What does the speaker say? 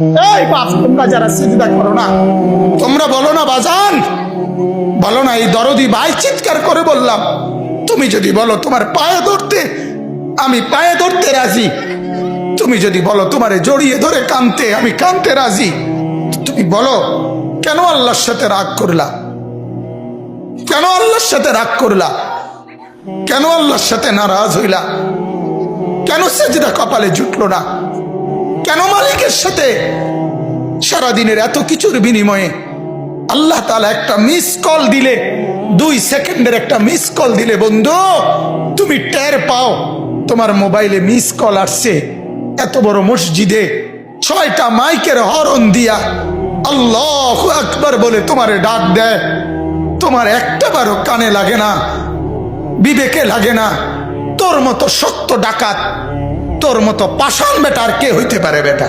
এই বাপ, তোমরা যারা সিজদা করো না, তোমরা বলো না বাজান, বলো না এই দরদি ভাই চিৎকার করে বললাম, তুমি যদি বলো তোমার পায়ে ধরতে, আমি পায়ে ধরতে রাজি। তুমি যদি বলো তোমারে জড়িয়ে ধরে কানতে, আমি কানতে রাজি। তুমি বলো কেন আল্লাহর সাথে রাগ করলা? কেন আল্লাহর সাথে রাগ করলা? কেন আল্লাহর সাথে নারাজ হইলা? কেন সেজদা কপালে জুটলো না? কেন মালিকের সাথে সারাদিনের এত কিছুর বিনিময়ে আল্লাহ তাআলা একটা মিস কল দিলে, 2 সেকেন্ডের একটা মিস কল দিলে বন্ধু তুমি টের পাও তোমার মোবাইলে মিস কল আসছে, এত বড় মসজিদে 6টা মাইকের হরন দিয়া আল্লাহু আকবার বলে তোমারে ডাক দেয়, তোমার একটাবারও কানে লাগে না, বিবেকে লাগে না। তোর মতো সত্য ডাকাত, তোর মতো পাষাণ বেটা আর কে হইতে পারে বেটা?